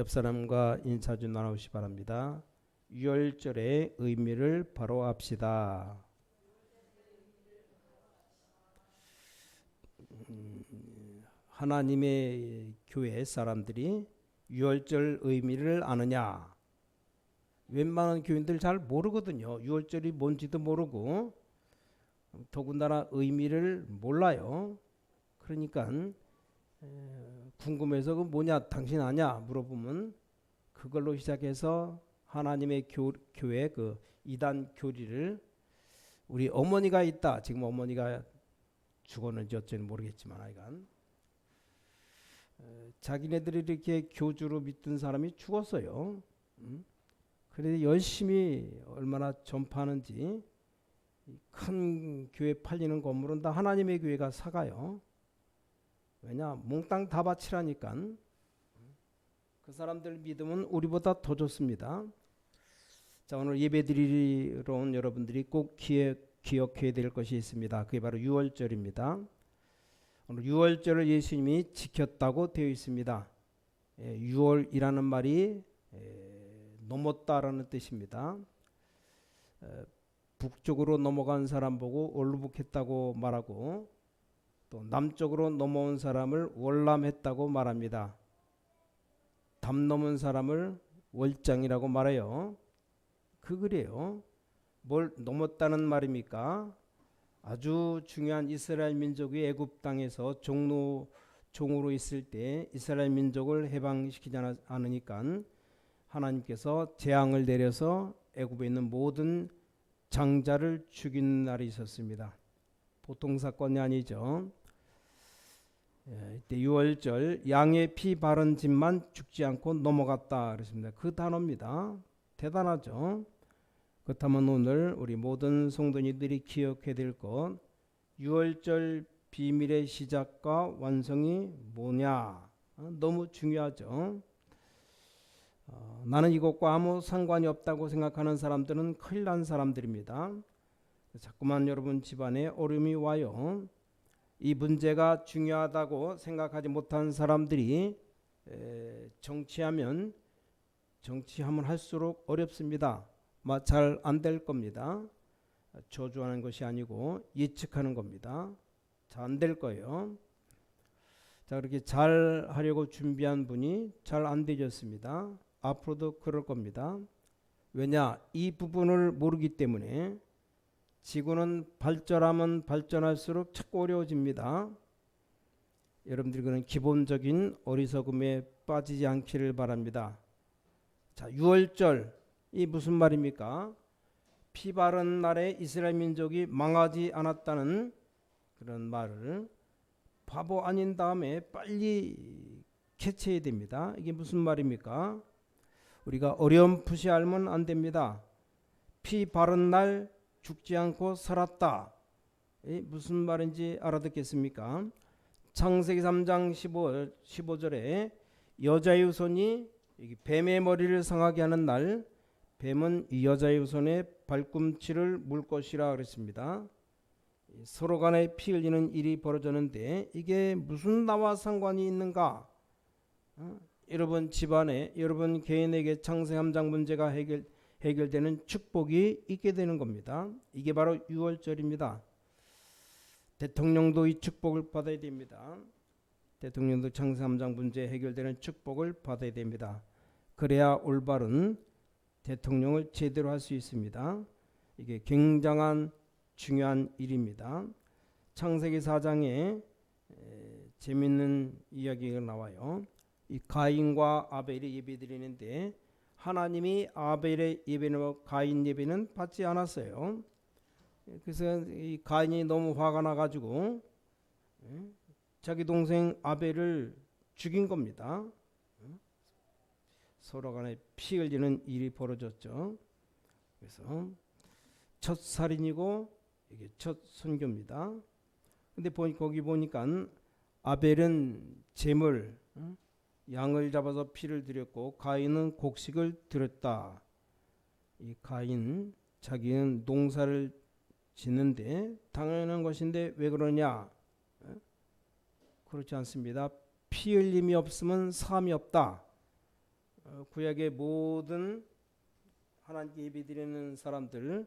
옆 사람과 인사 좀 나누시 바랍니다. 유월절의 의미를 바로 합시다. 하나님의 교회 사람들이 유월절 의미를 아느냐? 웬만한 교인들 잘 모르거든요. 유월절이 뭔지도 모르고 더군다나 의미를 몰라요. 그러니까 궁금해서 그 뭐냐 당신 아냐 물어보면 그걸로 시작해서 하나님의 교회 그 이단 교리를 우리 어머니가 있다. 지금 어머니가 죽었는지 어쩐지 모르겠지만 하여간 자기네들이 이렇게 교주로 믿던 사람이 죽었어요. 그래서 열심히 얼마나 전파하는지 큰 교회 팔리는 건물은 다 하나님의 교회가 사가요. 왜냐 몽땅 다 바치라니까. 그 사람들 믿음은 우리보다 더 좋습니다. 자, 오늘 예배 드리러 온 여러분들이 꼭 기억해야 될 것이 있습니다. 그게 바로 유월절입니다. 오늘 유월절을 예수님이 지켰다고 되어 있습니다. 유월이라는 말이 넘었다라는 뜻입니다. 북쪽으로 넘어간 사람 보고 월루북했다고 말하고 또 남쪽으로 넘어온 사람을 월남했다고 말합니다. 담 넘은 사람을 월장이라고 말해요. 그래요. 뭘 넘었다는 말입니까? 아주 중요한 이스라엘 민족이 애굽 땅에서 종으로 있을 때 이스라엘 민족을 해방시키지 않으니까 하나님께서 재앙을 내려서 애굽에 있는 모든 장자를 죽이는 날이 있었습니다. 보통 사건이 아니죠. 이때 유월절 양의 피 바른 집만 죽지 않고 넘어갔다 그랬습니다. 그 단어입니다. 대단하죠. 그렇다면 오늘 우리 모든 성도님들이 기억해야 될 것 유월절 비밀의 시작과 완성이 뭐냐 너무 중요하죠. 나는 이것과 아무 상관이 없다고 생각하는 사람들은 큰일 난 사람들입니다. 자꾸만 여러분 집안에 어려움이 와요. 이 문제가 중요하다고 생각하지 못한 사람들이 정치하면 할수록 어렵습니다. 잘 안 될 겁니다. 저주하는 것이 아니고 예측하는 겁니다. 잘 안 될 거예요. 자, 그렇게 잘 하려고 준비한 분이 잘 안 되셨습니다. 앞으로도 그럴 겁니다. 왜냐? 이 부분을 모르기 때문에 지구는 발전하면 발전할수록 자꾸 어려워집니다. 여러분들이 그런 기본적인 어리석음에 빠지지 않기를 바랍니다. 자, 유월절 이 무슨 말입니까? 피 바른 날에 이스라엘 민족이 망하지 않았다는 그런 말을 바보 아닌 다음에 빨리 캐치해야 됩니다. 이게 무슨 말입니까? 우리가 어렴풋이 알면 안 됩니다. 피 바른 날 죽지 않고 살았다. 무슨 말인지 알아듣겠습니까? 창세기 3장 15절에 여자의 후손이 뱀의 머리를 상하게 하는 날 뱀은 이 여자의 후손의 발꿈치를 물 것이라 그랬습니다. 서로 간에 피 흘리는 일이 벌어졌는데 이게 무슨 나와 상관이 있는가? 여러분 집안에 여러분 개인에게 창세기 3장 문제가 해결되는 축복이 있게 되는 겁니다. 이게 바로 유월절입니다. 대통령도 이 축복을 받아야 됩니다. 대통령도 창세기 3장 문제 해결되는 축복을 받아야 됩니다. 그래야 올바른 대통령을 제대로 할 수 있습니다. 이게 굉장한 중요한 일입니다. 창세기 4장에 재밌는 이야기가 나와요. 이 가인과 아벨이 예배드리는데 하나님이 아벨의 예배는 가인 예배는 받지 않았어요. 그래서 이 가인이 너무 화가 나가지고 자기 동생 아벨을 죽인 겁니다. 서로 간에 피 흘리는 일이 벌어졌죠. 그래서 첫 살인이고 이게 첫 순교입니다. 근데 거기 보니까 아벨은 제물 양을 잡아서 피를 드렸고 가인은 곡식을 드렸다. 이 가인 자기는 농사를 짓는데 당연한 것인데 왜 그러냐? 그렇지 않습니다. 피 흘림이 없으면 사함이 없다. 구약의 모든 하나님께 예배드리는 사람들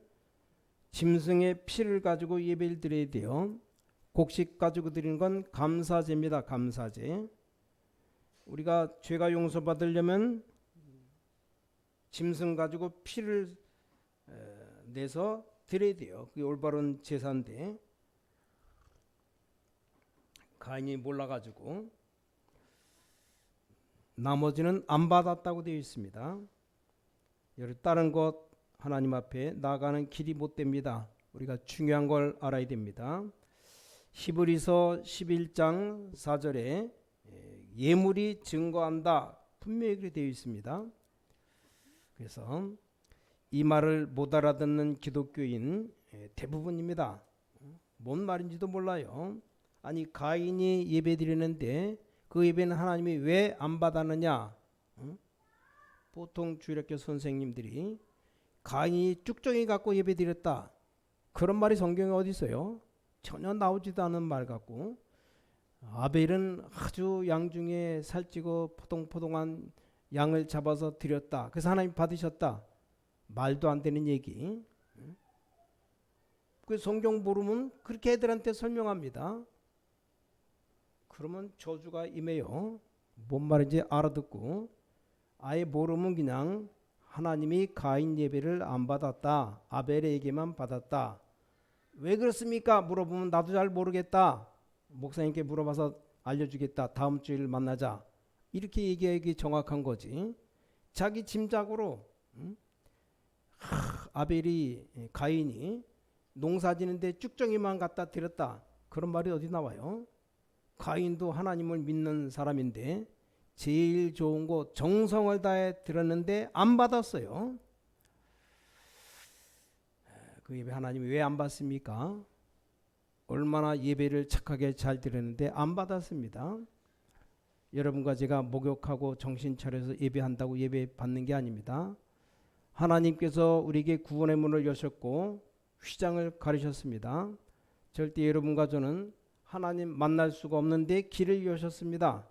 짐승의 피를 가지고 예배를 드려야 돼요. 곡식 가지고 드리는 건 감사제입니다. 감사제. 우리가 죄가 용서받으려면 짐승 가지고 피를 내서 드려야 돼요. 그게 올바른 제사인데 가인이 몰라가지고 나머지는 안 받았다고 되어 있습니다. 여러 다른 것 하나님 앞에 나가는 길이 못 됩니다. 우리가 중요한 걸 알아야 됩니다. 히브리서 11장 4절에 예물이 증거한다. 분명히 그렇게 되어 있습니다. 그래서 이 말을 못 알아듣는 기독교인 대부분입니다. 뭔 말인지도 몰라요. 아니 가인이 예배 드리는데 그 예배는 하나님이 왜 안 받았느냐. 보통 주일학교 선생님들이 가인이 쭉정이 갖고 예배 드렸다. 그런 말이 성경에 어디 있어요? 전혀 나오지도 않은 말 같고 아벨은 아주 양 중에 살찌고 포동포동한 양을 잡아서 드렸다. 그래서 하나님 받으셨다. 말도 안 되는 얘기. 그 성경 모르면 그렇게 애들한테 설명합니다. 그러면 저주가 임해요. 뭔 말인지 알아듣고 아예 모르면 그냥 하나님이 가인 예배를 안 받았다. 아벨에게만 받았다. 왜 그렇습니까? 물어보면 나도 잘 모르겠다. 목사님께 물어봐서 알려주겠다. 다음 주일 만나자. 이렇게 얘기하기 정확한 거지. 자기 짐작으로 아벨이 가인이 농사 지는데 쭉정이만 갖다 드렸다. 그런 말이 어디 나와요? 가인도 하나님을 믿는 사람인데 제일 좋은 거 정성을 다해 드렸는데 안 받았어요. 그 예배 하나님이 왜 안 받습니까? 얼마나 예배를 착하게 잘 드렸는데 안 받았습니다. 여러분과 제가 목욕하고 정신 차려서 예배한다고 예배 받는 게 아닙니다. 하나님께서 우리에게 구원의 문을 여셨고 휘장을 가리셨습니다. 절대 여러분과 저는 하나님 만날 수가 없는데 길을 여셨습니다.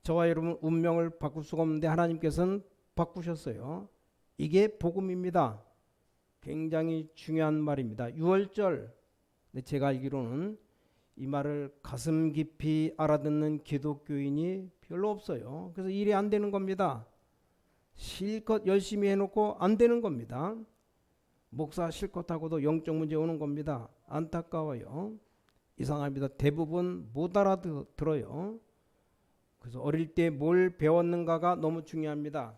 저와 여러분 운명을 바꿀 수가 없는데 하나님께서는 바꾸셨어요. 이게 복음입니다. 굉장히 중요한 말입니다. 유월절, 제가 알기로는 이 말을 가슴 깊이 알아듣는 기독교인이 별로 없어요. 그래서 일이 안 되는 겁니다. 실컷 열심히 해놓고 안 되는 겁니다. 목사 실컷 하고도 영적 문제 오는 겁니다. 안타까워요. 이상합니다. 대부분 못 알아들어요. 그래서 어릴 때 뭘 배웠는가가 너무 중요합니다.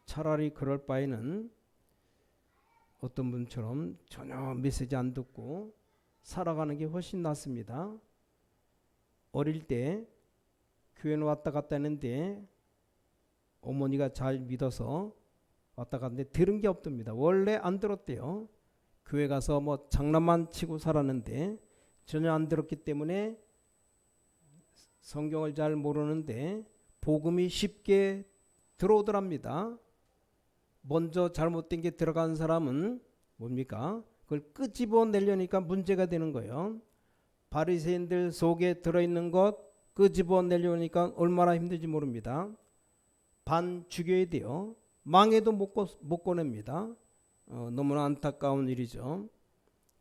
차라리 그럴 바에는 어떤 분처럼 전혀 메시지 안 듣고 살아가는 게 훨씬 낫습니다. 어릴 때 교회는 왔다 갔다 했는데 어머니가 잘 믿어서 왔다 갔는데 들은 게 없답니다. 원래 안 들었대요. 교회 가서 뭐 장난만 치고 살았는데 전혀 안 들었기 때문에 성경을 잘 모르는데 복음이 쉽게 들어오더랍니다. 먼저 잘못된 게 들어간 사람은 뭡니까? 그걸 끄집어내려니까 문제가 되는 거예요. 바리새인들 속에 들어있는 것 끄집어내려니까 얼마나 힘든지 모릅니다. 반 죽여야 돼요. 망해도 못 꺼냅니다. 너무나 안타까운 일이죠.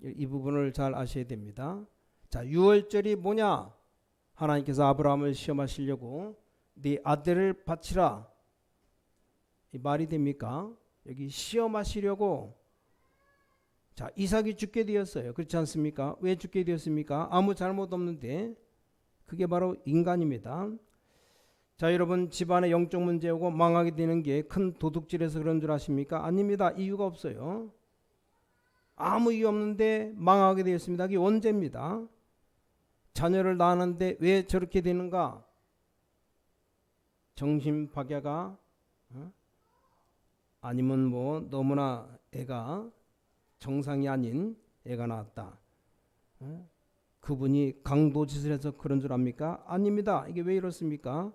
이 부분을 잘 아셔야 됩니다. 자, 유월절이 뭐냐? 하나님께서 아브라함을 시험하시려고 네 아들을 바치라. 이 말이 됩니까? 여기 시험하시려고. 자, 이삭이 죽게 되었어요. 그렇지 않습니까? 왜 죽게 되었습니까? 아무 잘못 없는데. 그게 바로 인간입니다. 자, 여러분 집안에 영적 문제 오고 망하게 되는 게 큰 도둑질에서 그런 줄 아십니까? 아닙니다. 이유가 없어요. 아무 이유 없는데 망하게 되었습니다. 그게 원죄입니다. 자녀를 낳았는데 왜 저렇게 되는가? 정신박야가 아니면 뭐 너무나 애가 정상이 아닌 애가 나왔다. 그분이 강도짓을 해서 그런 줄 압니까? 아닙니다. 이게 왜 이렇습니까?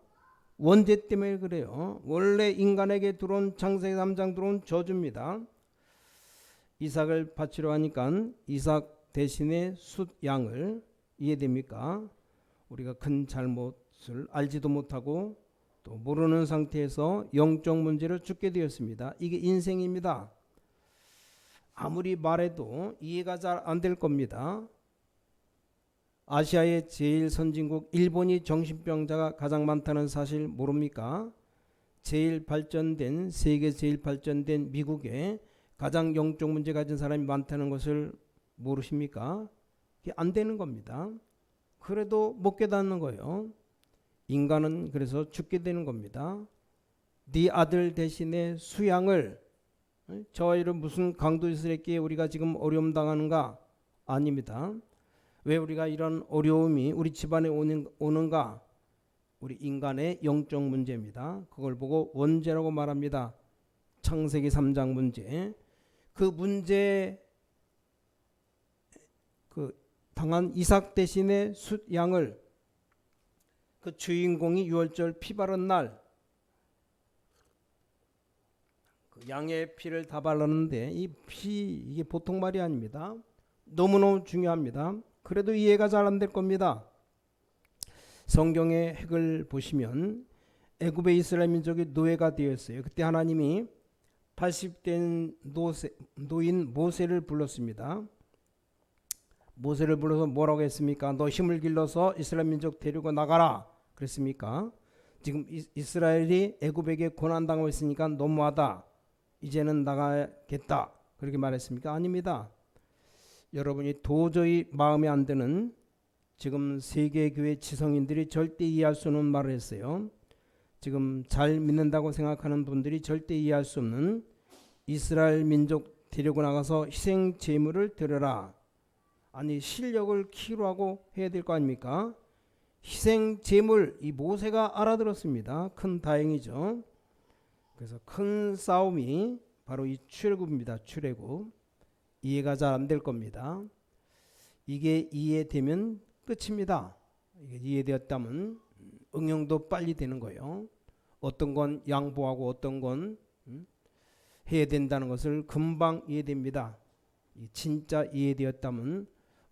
원죄 때문에 그래요. 원래 인간에게 들어온 창세기 3장 들어온 저주입니다. 이삭을 바치려 하니까 이삭 대신에 숫양을 이해됩니까? 우리가 큰 잘못을 알지도 못하고 또 모르는 상태에서 영적 문제로 죽게 되었습니다. 이게 인생입니다. 아무리 말해도 이해가 잘 안 될 겁니다. 아시아의 제일 선진국 일본이 정신병자가 가장 많다는 사실 모릅니까? 세계 제일 발전된 미국에 가장 영적 문제 가진 사람이 많다는 것을 모르십니까? 이게 안 되는 겁니다. 그래도 못 깨닫는 거예요. 인간은 그래서 죽게 되는 겁니다. 네 아들 대신에 수양을, 저희를 무슨 강도스럽게 우리가 지금 어려움 당하는가? 아닙니다. 왜 우리가 이런 어려움이 우리 집안에 오는가? 우리 인간의 영적 문제입니다. 그걸 보고 원죄라고 말합니다. 창세기 3장 문제. 그 문제 당한 이삭 대신에 숫양을, 그 주인공이 유월절 피 바른 날 그 양의 피를 다 발랐는데 이 피, 이게 보통 말이 아닙니다. 너무너무 중요합니다. 그래도 이해가 잘 안 될 겁니다. 성경의 핵을 보시면 애굽의 이스라엘 민족이 노예가 되었어요. 그때 하나님이 80된 노인 모세를 불렀습니다. 모세를 불러서 뭐라고 했습니까? 너 힘을 길러서 이스라엘 민족 데리고 나가라 그랬습니까? 지금 이스라엘이 애굽에게 고난당하고 있으니까 너무하다, 이제는 나가겠다 그렇게 말했습니까? 아닙니다. 여러분이 도저히 마음에 안 드는 지금 세계교회 지성인들이 절대 이해할 수 없는 말을 했어요. 지금 잘 믿는다고 생각하는 분들이 절대 이해할 수 없는, 이스라엘 민족 데리고 나가서 희생 제물을 드려라. 아니 실력을 키로 하고 해야 될 거 아닙니까? 희생 제물, 이 모세가 알아들었습니다. 큰 다행이죠. 그래서 큰 싸움이 바로 이 출애굽입니다. 출애굽. 이해가 잘 안 될 겁니다. 이게 이해되면 끝입니다. 이게 이해되었다면 응용도 빨리 되는 거예요. 어떤 건 양보하고 어떤 건 해야 된다는 것을 금방 이해됩니다. 진짜 이해되었다면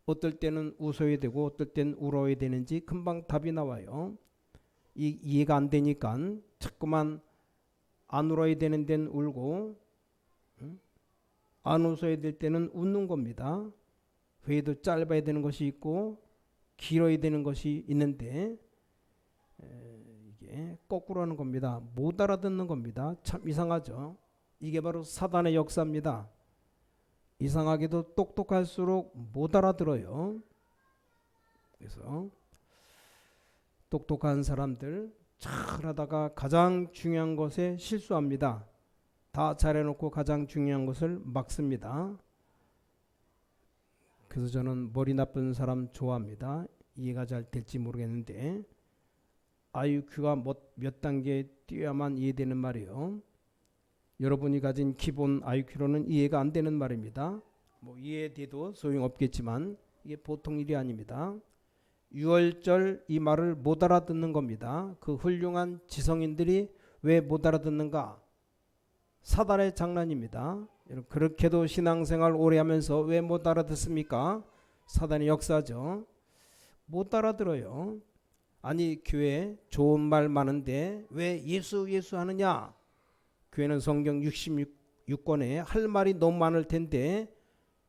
어떨 때는 웃어야 되고 어떨 때는 울어야 되는지 금방 답이 나와요. 이해가 안 되니까 자꾸만 안 울어야 되는 데는 울고 안 웃어야 될 때는 웃는 겁니다. 회의도 짧아야 되는 것이 있고 길어야 되는 것이 있는데 이게 거꾸로 하는 겁니다. 못 알아듣는 겁니다. 참 이상하죠. 이게 바로 사단의 역사입니다. 이상하게도 똑똑할수록 못 알아들어요. 그래서 똑똑한 사람들 잘하다가 가장 중요한 것에 실수합니다. 다 잘해놓고 가장 중요한 것을 막습니다. 그래서 저는 머리 나쁜 사람 좋아합니다. 이해가 잘 될지 모르겠는데 IQ가 몇 단계 뛰어야만 이해되는 말이에요. 여러분이 가진 기본 IQ로는 이해가 안 되는 말입니다. 뭐 이해돼도 소용없겠지만 이게 보통 일이 아닙니다. 유월절 이 말을 못 알아듣는 겁니다. 그 훌륭한 지성인들이 왜 못 알아듣는가? 사단의 장난입니다. 그렇게도 신앙생활 오래 하면서 왜 못 알아듣습니까? 사단의 역사죠. 못 알아들어요. 아니 교회 좋은 말 많은데 왜 예수 하느냐? 교회는 성경 66권에 할 말이 너무 많을 텐데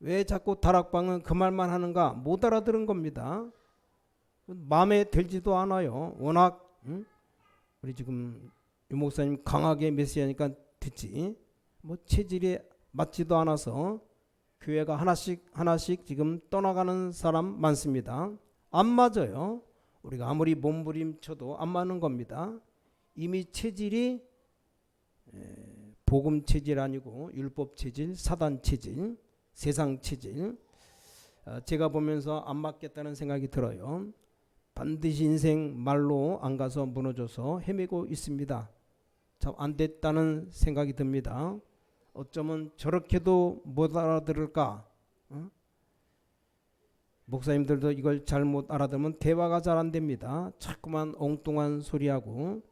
왜 자꾸 다락방은 그 말만 하는가? 못 알아들은 겁니다. 마음에 들지도 않아요. 워낙 우리 지금 유 목사님 강하게 메시지하니까 듣지, 뭐 체질에 맞지도 않아서 교회가 하나씩 지금 떠나가는 사람 많습니다. 안 맞아요. 우리가 아무리 몸부림쳐도 안 맞는 겁니다. 이미 체질이 복음 체질 아니고 율법 체질, 사단 체질, 세상 체질. 제가 보면서 안 맞겠다는 생각이 들어요. 반드시 인생 말로 안 가서 무너져서 헤매고 있습니다. 참 안 됐다는 생각이 듭니다. 어쩌면 저렇게도 못 알아들을까? 목사님들도 이걸 잘못 알아들으면 대화가 잘 안 됩니다. 자꾸만 엉뚱한 소리하고,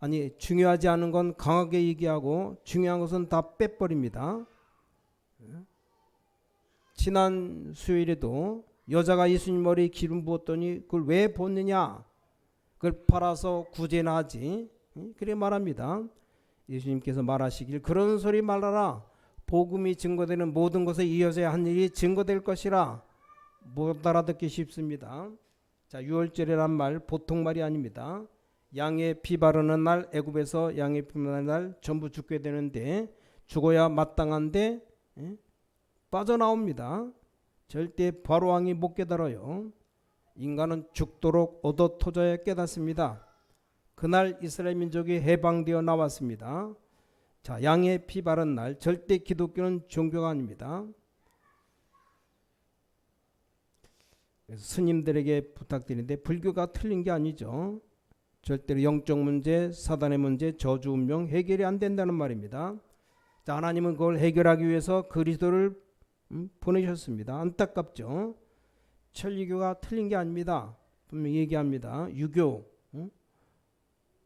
아니 중요하지 않은 건 강하게 얘기하고 중요한 것은 다 빼버립니다. 지난 수요일에도 여자가 예수님 머리에 기름 부었더니 그걸 왜 붓느냐? 그걸 팔아서 구제나 하지. 그래 말합니다. 예수님께서 말하시길 그런 소리 말하라. 복음이 증거되는 모든 것에 이어져야 한 일이 증거될 것이라. 못 알아듣기 쉽습니다. 자, 유월절이란 말 보통 말이 아닙니다. 양의 피 바르는 날, 애굽에서 양의 피 바르는 날 전부 죽게 되는데 죽어야 마땅한데 빠져나옵니다. 절대 바로왕이 못 깨달아요. 인간은 죽도록 얻어 터져야 깨닫습니다. 그날 이스라엘 민족이 해방되어 나왔습니다. 자, 양의 피 바른 날, 절대 기독교는 종교가 아닙니다. 그래서 스님들에게 부탁드리는데 불교가 틀린 게 아니죠. 절대로 영적 문제, 사단의 문제, 저주 운명 해결이 안 된다는 말입니다. 자, 하나님은 그걸 해결하기 위해서 그리스도를 보내셨습니다. 안타깝죠. 천리교가 틀린 게 아닙니다. 분명히 얘기합니다. 유교,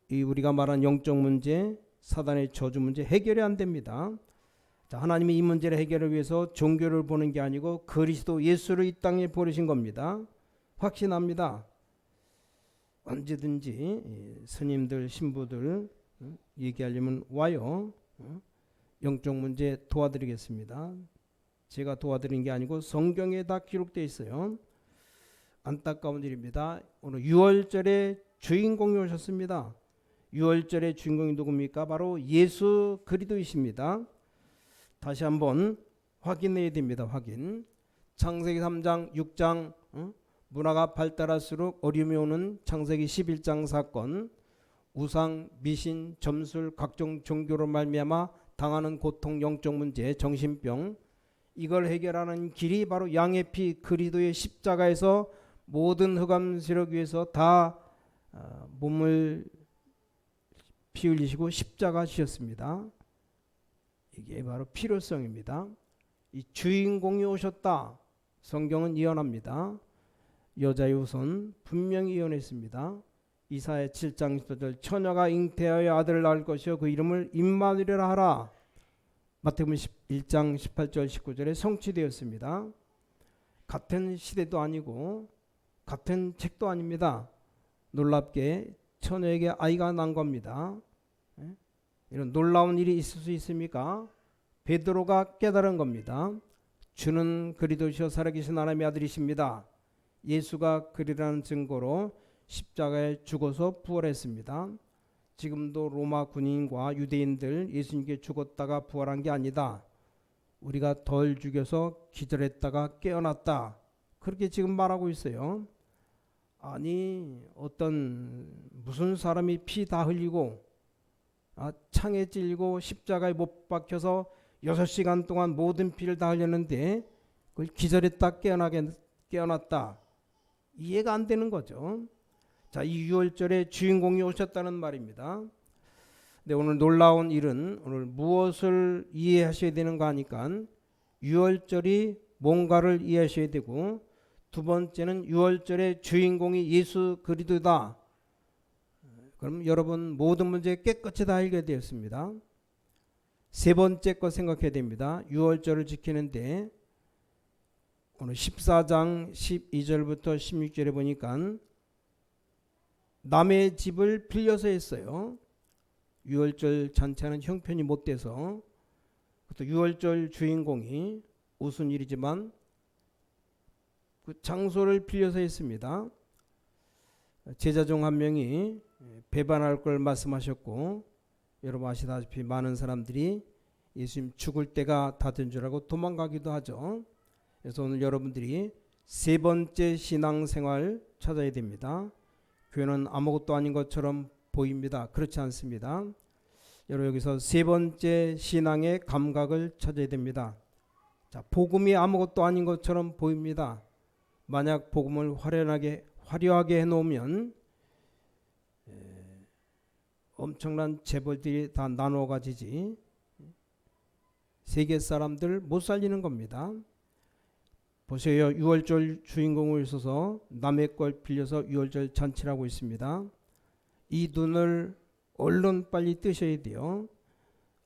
이 우리가 말한 영적 문제, 사단의 저주 문제 해결이 안 됩니다. 자, 하나님이 이 문제를 해결을 위해서 종교를 보는 게 아니고 그리스도 예수를 이 땅에 보내신 겁니다. 확신합니다. 언제든지 스님들, 신부들 얘기하려면 와요. 영적 문제 도와드리겠습니다. 제가 도와드린 게 아니고 성경에 다 기록되어 있어요. 안타까운 일입니다. 오늘 유월절에 주인공이 오셨습니다. 유월절의 주인공이 누굽니까? 바로 예수 그리스도이십니다. 다시 한번 확인해야 됩니다. 확인. 창세기 3장, 6장 문화가 발달할수록 어려움이 오는 창세기 11장 사건, 우상, 미신, 점술, 각종 종교로 말미암아 당하는 고통, 영적 문제, 정신병, 이걸 해결하는 길이 바로 양의 피 그리스도의 십자가에서 모든 흑암 세력 위해서 다 몸을 피 흘리시고 십자가 지셨습니다. 이게 바로 필요성입니다. 이 주인공이 오셨다. 성경은 예언합니다. 여자의 후손 분명히 예언했습니다. 이사야 7장 10절 처녀가 잉태하여 아들을 낳을 것이요 그 이름을 임마누엘이라 하라. 마태복음 1장 18절 19절에 성취되었습니다. 같은 시대도 아니고 같은 책도 아닙니다. 놀랍게 처녀에게 아이가 난 겁니다. 이런 놀라운 일이 있을 수 있습니까? 베드로가 깨달은 겁니다. 주는 그리스도시요 살아계신 하나님의 아들이십니다. 예수가 그리라는 증거로 십자가에 죽어서 부활했습니다. 지금도 로마 군인과 유대인들 예수님께 죽었다가 부활한 게 아니다. 우리가 덜 죽여서 기절했다가 깨어났다. 그렇게 지금 말하고 있어요. 아니 어떤 무슨 사람이 피 다 흘리고 창에 찔리고 십자가에 못 박혀서 6시간 동안 모든 피를 다 흘렸는데 그걸 기절했다 깨어났다. 이해가 안 되는 거죠. 자, 이 유월절에 주인공이 오셨다는 말입니다. 근데 오늘 놀라운 일은 오늘 무엇을 이해하셔야 되는가 하니까 유월절이 뭔가를 이해하셔야 되고 두 번째는 유월절의 주인공이 예수 그리스도다. 그럼 여러분 모든 문제 깨끗이 다 해결되었습니다. 세 번째 거 생각해야 됩니다. 유월절을 지키는데 오늘 14장 12절부터 16절에 보니까 남의 집을 빌려서 했어요. 유월절 잔치하는 형편이 못 돼서 또 유월절 주인공이 우스운 일이지만 그 장소를 빌려서 했습니다. 제자 중 한 명이 배반할 걸 말씀하셨고 여러분 아시다시피 많은 사람들이 예수님 죽을 때가 다 된 줄 알고 도망가기도 하죠. 그래서 오늘 여러분들이 세 번째 신앙생활 찾아야 됩니다. 교회는 아무것도 아닌 것처럼 보입니다. 그렇지 않습니다. 여러분 여기서 세 번째 신앙의 감각을 찾아야 됩니다. 자, 복음이 아무것도 아닌 것처럼 보입니다. 만약 복음을 화려하게 해놓으면 엄청난 재벌들이 다 나누어 가지지 세계 사람들 못 살리는 겁니다. 보세요. 유월절 주인공을 있어서 남의 걸 빌려서 유월절 잔치를 하고 있습니다. 이 눈을 얼른 빨리 뜨셔야 돼요.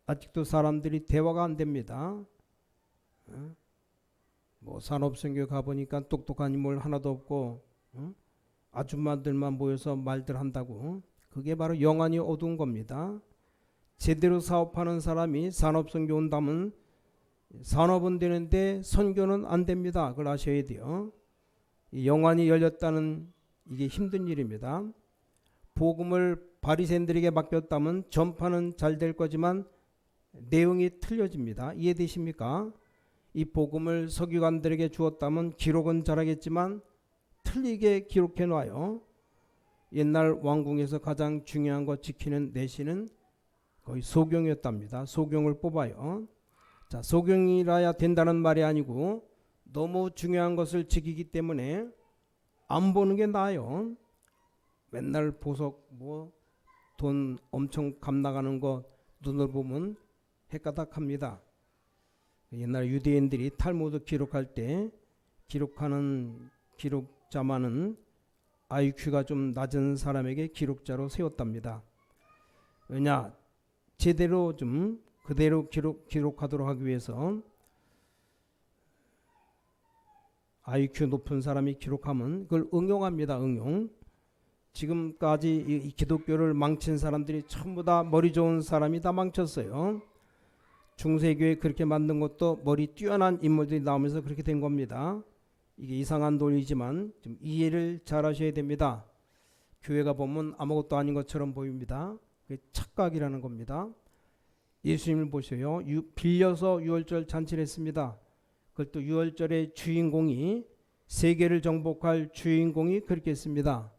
아직도 사람들이 대화가 안 됩니다. 뭐 산업선교 가보니까 똑똑한 인물 하나도 없고 아줌마들만 모여서 말들 한다고 그게 바로 영안이 어두운 겁니다. 제대로 사업하는 사람이 산업선교 온다면 산업은 되는데 선교는 안 됩니다. 그걸 아셔야 돼요. 영안이 열렸다는 이게 힘든 일입니다. 복음을 바리새인들에게 맡겼다면 전파는 잘 될 거지만 내용이 틀려집니다. 이해되십니까? 이 복음을 서기관들에게 주었다면 기록은 잘하겠지만 틀리게 기록해 놔요. 옛날 왕궁에서 가장 중요한 거 지키는 내신은 거의 소경이었답니다. 소경을 뽑아요. 자, 소경이라야 된다는 말이 아니고 너무 중요한 것을 지키기 때문에 안 보는 게 나아요. 맨날 보석 돈 엄청 값나가는 거 눈을 보면 헷가닥합니다. 옛날 유대인들이 탈무드 기록할 때 기록하는 기록자만은 IQ가 좀 낮은 사람에게 기록자로 세웠답니다. 왜냐? 제대로 좀 그대로 기록하도록 하기 위해서 IQ 높은 사람이 기록하면 그걸 응용합니다. 응용. 지금까지 이 기독교를 망친 사람들이 전부 다 머리 좋은 사람이 다 망쳤어요. 중세교회 그렇게 만든 것도 머리 뛰어난 인물들이 나오면서 그렇게 된 겁니다. 이게 이상한 논리지만 좀 이해를 잘 하셔야 됩니다. 교회가 보면 아무것도 아닌 것처럼 보입니다. 그게 착각이라는 겁니다. 예수님을 보셔요. 빌려서 유월절 잔치를 했습니다. 그것도 유월절의 주인공이 세계를 정복할 주인공이 그렇게 했습니다.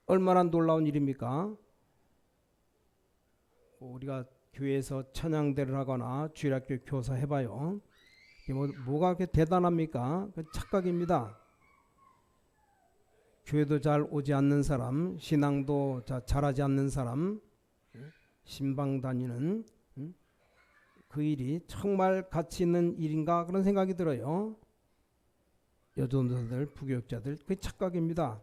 얼마나 놀라운 일입니까? 우리가 교회에서 찬양대를 하거나 주일학교 교사 해봐요. 뭐가 그렇게 대단합니까? 착각입니다. 교회도 잘 오지 않는 사람, 신앙도 잘하지 않는 사람, 신방 다니는 그 일이 정말 가치 있는 일인가 그런 생각이 들어요. 여전도들, 부교육자들 그게 착각입니다.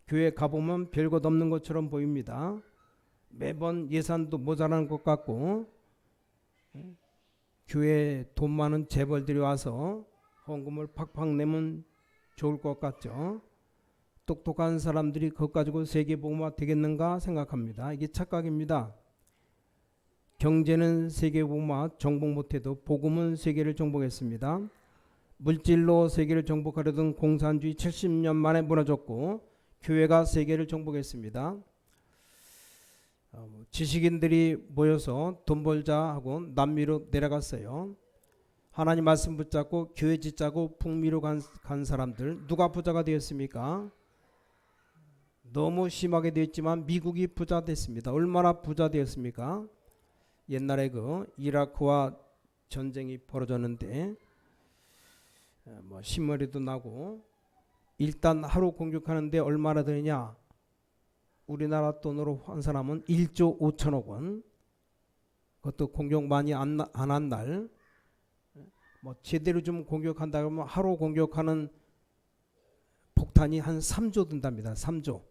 교회 가보면 별것 없는 것처럼 보입니다. 매번 예산도 모자란 것 같고 교회 돈 많은 재벌들이 와서 헌금을 팍팍 내면 좋을 것 같죠. 똑똑한 사람들이 그것 가지고 세계복음화 되겠는가 생각합니다. 이게 착각입니다. 경제는 세계복음화 정복 못해도 복음은 세계를 정복했습니다. 물질로 세계를 정복하려던 공산주의 70년 만에 무너졌고 교회가 세계를 정복했습니다. 지식인들이 모여서 돈 벌자 하고 남미로 내려갔어요. 하나님 말씀 붙잡고 교회 짓자고 북미로 간 사람들 누가 부자가 되었습니까? 너무 심하게 되었지만 미국이 부자 됐습니다. 얼마나 부자 되었습니까? 옛날에 그 이라크와 전쟁이 벌어졌는데 신머리도 나고 일단 하루 공격하는데 얼마나 되느냐? 우리나라 돈으로 환산하면 1조 5천억 원. 그것도 공격 많이 안 한 날 제대로 좀 공격한다 그러면 하루 공격하는 폭탄이 한 3조 든답니다. 3조.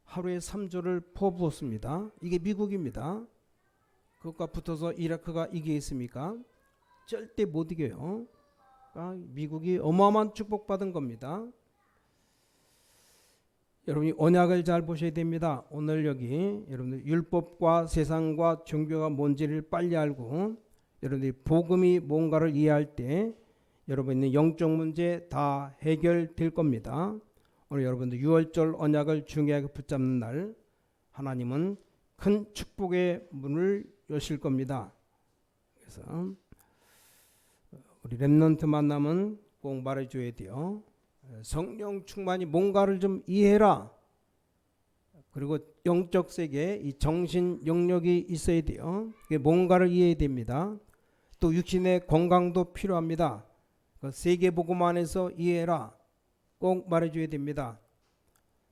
하루에 3조를 퍼부었습니다. 이게 미국입니다. 그것과 붙어서 이라크가 이기겠습니까? 절대 못 이겨요. 그러니까 미국이 어마어마한 축복받은 겁니다. 여러분이 언약을 잘 보셔야 됩니다. 오늘 여기 여러분들 율법과 세상과 종교가 뭔지를 빨리 알고 여러분들이 복음이 뭔가를 이해할 때 여러분의 영적 문제 다 해결될 겁니다. 오늘 여러분들 6월절 언약을 중요하게 붙잡는 날 하나님은 큰 축복의 문을 여실 겁니다. 그래서 우리 렘넌트 만나면 꼭 말해줘야 돼요. 성령 충만이 뭔가를 좀 이해해라. 그리고 영적 세계에 이 정신 영역이 있어야 돼요. 그게 뭔가를 이해해야 됩니다. 또 육신의 건강도 필요합니다. 그 세계 복음 안에서 이해해라. 꼭 말해줘야 됩니다.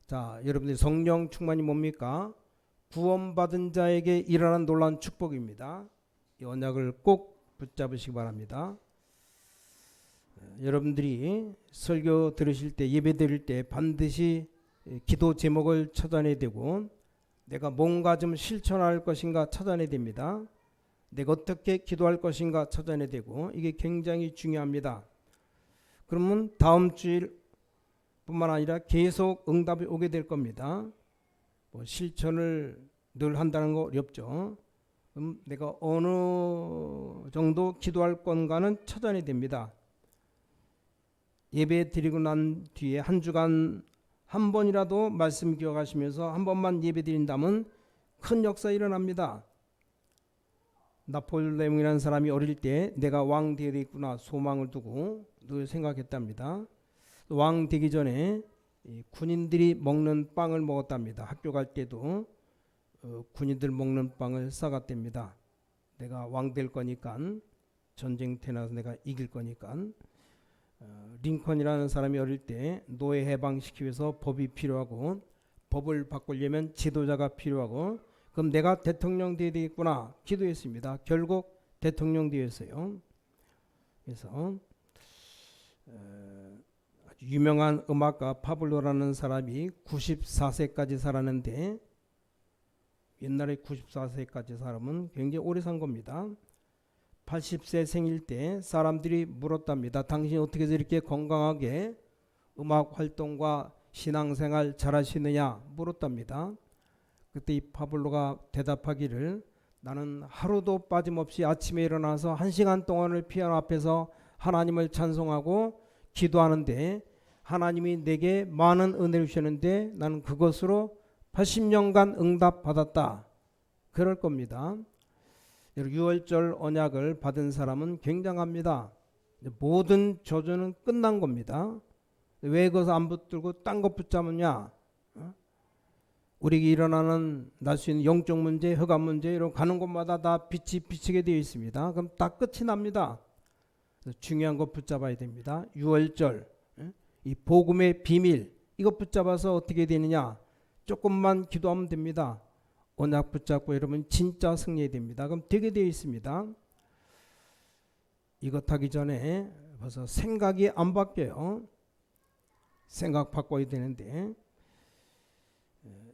자, 여러분들 성령 충만이 뭡니까? 구원받은 자에게 일어난 놀라운 축복입니다. 이 언약을 꼭 붙잡으시기 바랍니다. 여러분들이 설교 들으실 때 예배 드릴 때 반드시 기도 제목을 찾아내야 되고 내가 뭔가 좀 실천할 것인가 찾아내야 됩니다. 내가 어떻게 기도할 것인가 찾아내야 되고 이게 굉장히 중요합니다. 그러면 다음 주일 뿐만 아니라 계속 응답이 오게 될 겁니다. 실천을 늘 한다는 거 어렵죠. 그럼 내가 어느 정도 기도할 건가는 찾아내야 됩니다. 예배 드리고 난 뒤에 한 주간 한 번이라도 말씀 기억하시면서 한 번만 예배 드린다면 큰 역사 일어납니다. 나폴레옹이라는 사람이 어릴 때 내가 왕 되어야 되겠구나 소망을 두고 늘 생각했답니다. 왕 되기 전에 군인들이 먹는 빵을 먹었답니다. 학교 갈 때도 군인들 먹는 빵을 싸갔답니다. 내가 왕 될 거니까, 전쟁터에 나가서 내가 이길 거니까. 링컨이라는 사람이 어릴 때 노예 해방시키기 위해서 법이 필요하고, 법을 바꾸려면 지도자가 필요하고, 그럼 내가 대통령 되어야 되겠구나 기도했습니다. 결국 대통령 되었어요. 그래서 아주 유명한 음악가 파블로라는 사람이 94세까지 살았는데, 옛날에 94세까지 살면 굉장히 오래 산 겁니다. 80세 생일 때 사람들이 물었답니다. 당신이 어떻게 해서 이렇게 건강하게 음악 활동과 신앙생활 잘하시느냐 물었답니다. 그때 이 파블로가 대답하기를, 나는 하루도 빠짐없이 아침에 일어나서 1시간 동안을 피아노 앞에서 하나님을 찬송하고 기도하는데 하나님이 내게 많은 은혜를 주셨는데 나는 그것으로 80년간 응답받았다. 그럴 겁니다. 유월절 언약을 받은 사람은 굉장합니다. 모든 저주는 끝난 겁니다. 왜 그것을 안 붙들고 딴 것 붙잡느냐? 우리에게 일어나는 날 수 있는 영적 문제, 흑암 문제 이런 가는 곳마다 다 빛이 비치게 되어 있습니다. 그럼 다 끝이 납니다. 중요한 거 붙잡아야 됩니다. 유월절, 이 복음의 비밀, 이거 붙잡아서 어떻게 되느냐? 조금만 기도하면 됩니다. 언약 붙잡고 여러분 진짜 승리해야 됩니다. 그럼 되게 되어 있습니다. 이것 하기 전에 벌써 생각이 안 바뀌어요. 생각 바꿔야 되는데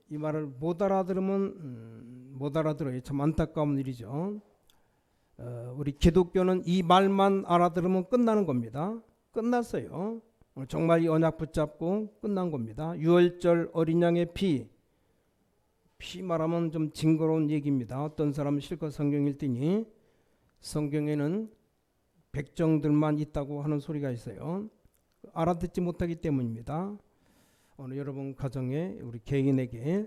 이 말을 못 알아들으면 못 알아들어요. 참 안타까운 일이죠. 우리 기독교는 이 말만 알아들으면 끝나는 겁니다. 끝났어요. 정말 이 언약 붙잡고 끝난 겁니다. 유월절 어린 양의 피 말하면 좀 징그러운 얘기입니다. 어떤 사람은 실컷 성경 읽더니 성경에는 백정들만 있다고 하는 소리가 있어요. 알아듣지 못하기 때문입니다. 오늘 여러분 가정에 우리 개인에게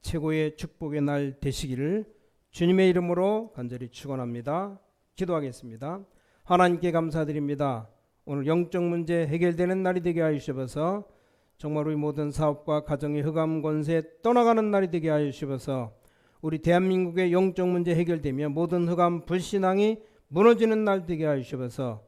최고의 축복의 날 되시기를 주님의 이름으로 간절히 축원합니다. 기도하겠습니다. 하나님께 감사드립니다. 오늘 영적 문제 해결되는 날이 되게 하여 주셔서 정말 우리 모든 사업과 가정의 흑암 권세 떠나가는 날이 되게 하여 주셔서 우리 대한민국의 영적 문제 해결되며 모든 흑암 불신앙이 무너지는 날 되게 하여 주셔서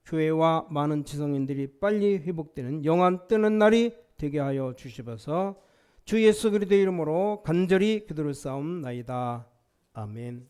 교회와 많은 지성인들이 빨리 회복되는 영안 뜨는 날이 되게 하여 주시옵소서. 주 예수 그리스도의 이름으로 간절히 기도를 싸움나이다. 아멘.